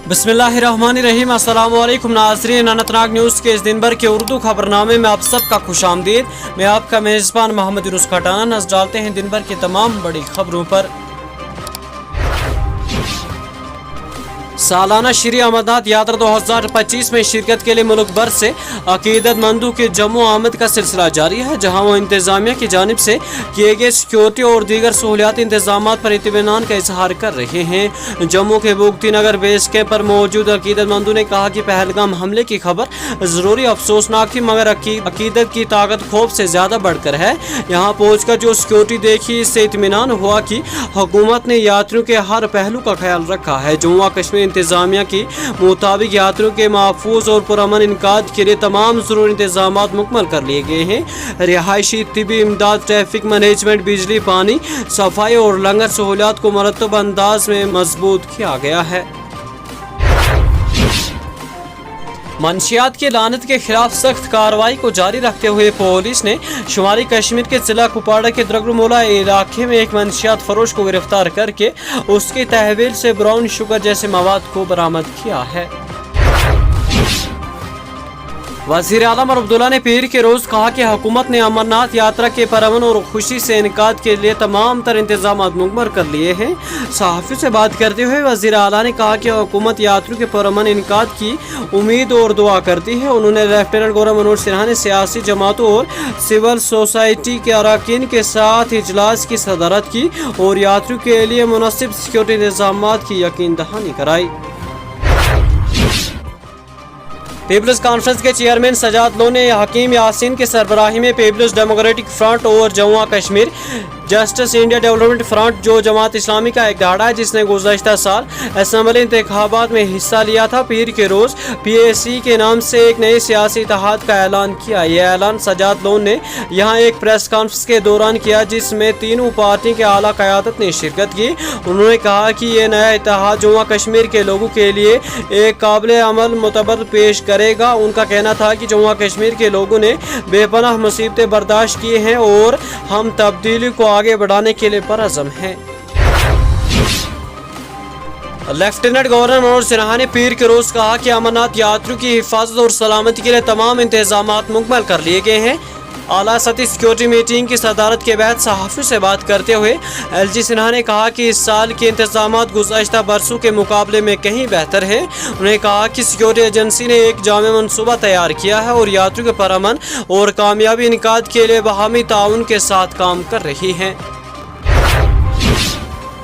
बिस्मिल्लाहिर्रहमानिर्रहीम। अस्सलाम वालेकुम नाज़रीन, अनंतनाग न्यूज़ के इस दिन भर के उर्दू खबरनामे में आप सबका खुशामदीद। मैं आपका मेज़बान मोहम्मद यूनुस खटाना। नज़र डालते हैं दिन भर की तमाम बड़ी खबरों पर। सालाना श्री अमरनाथ यात्रा 2025 में शिरकत के लिए मुल्क भर से अकीदतमंदों की जम्मू आमद का सिलसिला जारी है, जहां वो इंतजामिया की जानिब से किए गए सिक्योरिटी और दीगर सहूलियाती इंतजाम पर इत्मीनान का इजहार कर रहे हैं। जम्मू के बुगती नगर बेस कैंप पर मौजूद अकीदतमंदों ने कहा कि पहलगाम हमले की खबर ज़रूरी अफसोसनाक थी, मगर अकीदत की ताकत खौफ से ज़्यादा बढ़कर है। यहाँ पहुँच कर जो सिक्योरिटी देखी, इससे इत्मीनान हुआ कि हुकूमत ने यात्रियों के हर पहलू का ख्याल रखा है। जम्मू कश्मीर इंतजामिया की मुताबिक यात्रियों के महफूज और पुरअमन इनकाद के लिए तमाम ज़रूरी इंतजाम मुकम्मल कर लिए गए हैं। रिहायशी, तिबी इमदाद, ट्रैफिक मैनेजमेंट, बिजली, पानी, सफाई और लंगर सहूलियात को मरतब अंदाज में मजबूत किया गया है। मंशियात की लानत के खिलाफ सख्त कार्रवाई को जारी रखते हुए पुलिस ने शुमारी कश्मीर के जिला कुपवाड़ा के द्रगमोला इलाके में एक मंशियात फरोश को गिरफ्तार करके उसकी तहवील से ब्राउन शुगर जैसे मवाद को बरामद किया है। वज़ीर आलम अब्दुल्ला ने पीर के रोज़ कहा कि हुकूमत ने अमरनाथ यात्रा के परअमन और खुशी से इनकाद के लिए तमाम तर इंतजाम मुकम्मल कर लिए हैं। सहाफ़ियों से बात करते हुए वज़ीर आला ने कहा कि हुकूमत यात्रियों के परअमन इनकाद की उम्मीद और दुआ करती है। उन्होंने लेफ्टिनेंट गवर्नर मनोज सिन्हा ने सियासी जमातों और सिविल सोसाइटी के अरकान के साथ इजलास की सदारत की और यात्रियों के लिए मुनासिब सिक्योरिटी इंतजाम की यकीन दहानी कराई। पीपल्स कॉन्फ्रेंस के चेयरमैन सजाद लो ने हकीम यासीन की सरबराही में पीपल्स डेमोक्रेटिक फ्रंट और Jammu Kashmir justice India development front, जो जमात इस्लामी का एक दहाड़ा है जिसने गुज़श्ता साल असम्बली इंतखाबात में हिस्सा लिया था, पीर के रोज़ PAC के नाम से एक नए सियासी इत्तेहाद का ऐलान किया। यह ऐलान सजाद लोन ने यहाँ एक प्रेस कॉन्फ्रेंस के दौरान किया, जिसमें तीनों पार्टी के आला क़यादत ने शिरकत की। उन्होंने कहा कि यह नया इत्तेहाद जम्मू कश्मीर के लोगों के लिए एक काबिल अमल मुतबर पेश करेगा। उनका कहना था कि जम्मू कश्मीर के लोगों ने बेपनाह मुसीबतें बर्दाश्त की हैं और हम तब्दीली को आगे बढ़ाने के लिए परअज़म हैं। लेफ्टिनेंट गवर्नर मनोज सिन्हा ने पीर के रोज़ कहा कि अमरनाथ यात्रियों की हिफाजत और सलामती के लिए तमाम इंतजाम मुकम्मल कर लिए गए हैं। आला सतही सिक्योरिटी मीटिंग की सदारत के बाद सहाफ़ियों से बात करते हुए LG सिन्हा ने कहा कि इस साल के इंतजाम गुज़श्ता बरसों के मुकाबले में कहीं बेहतर है। उन्होंने कहा कि सिक्योरिटी एजेंसी ने एक जामे मनसूबा तैयार किया है और यात्रियों के परअमन और कामयाबी इनकाद के लिए बाहमी ताउन के साथ काम कर रही है।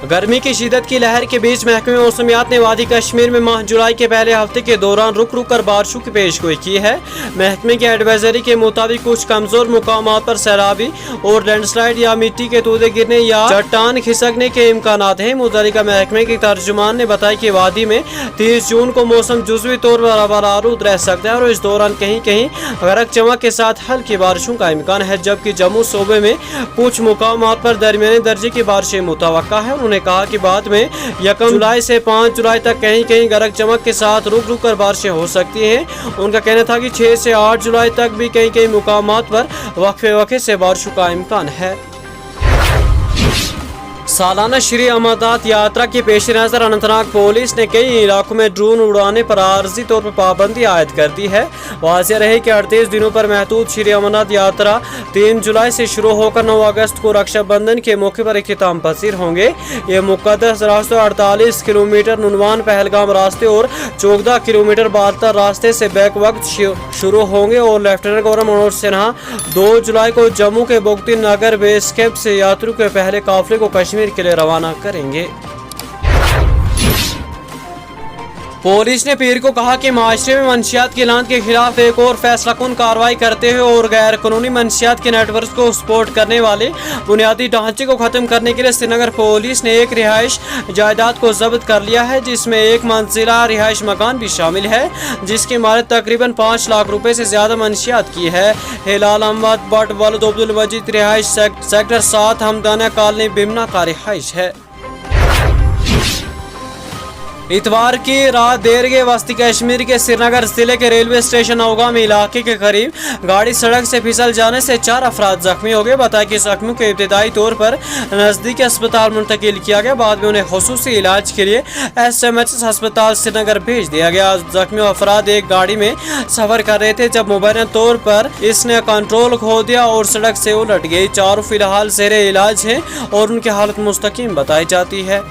गर्मी की शिदत की लहर के बीच महकमे मौसमियात ने वादी कश्मीर में माह जुलाई के पहले हफ्ते के दौरान रुक रुक कर बारिशों की पेशगोई की है। महकमे की एडवाइजरी के मुताबिक कुछ कमजोर मुकामात पर सैलाबी और लैंडस्लाइड या मिट्टी के तूदे गिरने या चट्टान खिसकने के इम्कानात हैं। मुतल्लिका महकमे के तर्जुमान ने बताया कि वादी में 30 जून को मौसम जुज़वी तौर पर बरारूद रह सकता है और इस दौरान कहीं कहीं गरज चमक के साथ हल्की बारिशों का इम्कान है, जबकि जम्मू सूबे में कुछ मुकामात पर दरमियाने दर्जे की बारिशें मुतवक्का है। उन्होंने कहा कि बाद में 1 जुलाई से 5 जुलाई तक कहीं कहीं गरज चमक के साथ रुक रुक कर बारिशें हो सकती हैं। उनका कहना था कि 6 से 8 जुलाई तक भी कहीं कहीं मुकामात पर वक्फे से बारिशों का इम्कान है। सालाना श्री अमरनाथ यात्रा के पेश नज़र अनंतनाग पुलिस ने कई इलाकों में ड्रोन उड़ाने पर आर्जी तौर पर पाबंदी आयद कर दी है। वाज़ेह रहे कि 38 दिनों पर महदूद श्री अमरनाथ यात्रा 3 जुलाई से शुरू होकर 9 अगस्त को रक्षाबंधन के मौके पर इख्तिताम पसीर होंगे। ये मुक़द्दस रास्ते 48 किलोमीटर नुनवान पहलगाम रास्ते और 14 किलोमीटर बालतर रास्ते से बैक वक्त शुरू होंगे और लेफ्टिनेंट गवर्नर मनोज सिन्हा 2 जुलाई को जम्मू के बुगती नगर बेस कैंप से यात्रियों के पहले काफिले को कश्मीर के लिए रवाना करेंगे। पुलिस ने पीर को कहा कि माशरे में मंशियात की लानत के खिलाफ एक और फैसलाकुन कार्रवाई करते हुए और गैर कानूनी मंशियात के नेटवर्क को सपोर्ट करने वाले बुनियादी ढांचे को ख़त्म करने के लिए श्रीनगर पुलिस ने एक रिहाइश जायदाद को जब्त कर लिया है, जिसमें एक मंजिला रिहाइश मकान भी शामिल है, जिसकी इमारत तकरीबन 5 लाख रुपए से ज़्यादा मंशियात की है। हिलाल अहमद भट्ट वलद अब्दुल मजीद रिहाइश सेक्टर 7 हमदाना कॉलोनी बिमना का रिहाइश है। इतवार की रात देर के वस्ती कश्मीर के श्रीनगर जिले के रेलवे स्टेशन औगाम इलाके के करीब गाड़ी सड़क से फिसल जाने से 4 अफराद जख्मी हो गए। बताया कि जख्मियों को इब्तदाई तौर पर नज़दीकी अस्पताल मुंतकिल किया गया। बाद में उन्हें खुसूसी इलाज के लिए SMHS अस्पताल श्रीनगर भेज दिया गया। जख्मी अफराद एक गाड़ी में सफर कर रहे थे जब मुबैना तौर पर इसने कंट्रोल खो दिया और सड़क से उलट गई। चारों फिलहाल ज़ेरे इलाज हैं और उनकी हालत मुस्तकीम बताई जाती है।